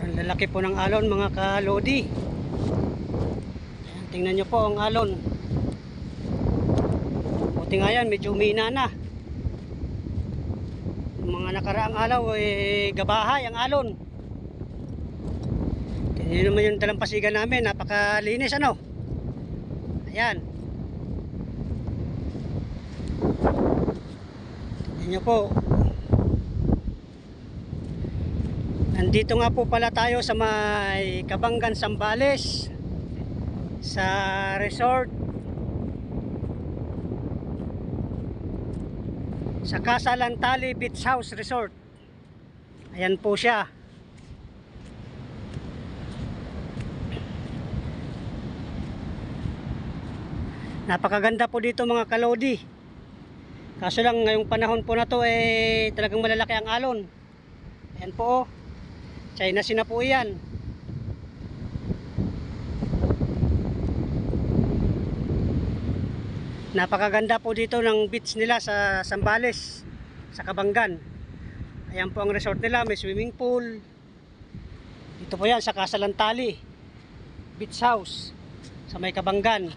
Ang lalaki po ng alon mga kalodi. Ayan, tingnan nyo po ang alon. Buti nga yan, medyo umina na. Mga nakaraang alaw gabahay ang alon. Tingnan naman yung dalampasigan namin, napakalinis ano. Ayan. Tingnan nyo po. Nandito nga po pala tayo sa may Cabangan, Zambales, sa resort, sa Casa Lantali Beach House Resort. Ayan po siya. Napakaganda po dito mga kalodi. Kaso lang ngayong panahon po na to talagang malalaki ang alon. Ayan po oh. China Sea na po yan. Napakaganda po dito ng beach nila sa Zambales, sa Cabangan. Ayan po ang resort nila, may swimming pool. Dito po yan sa Casa Lantali Beach House sa may Cabangan.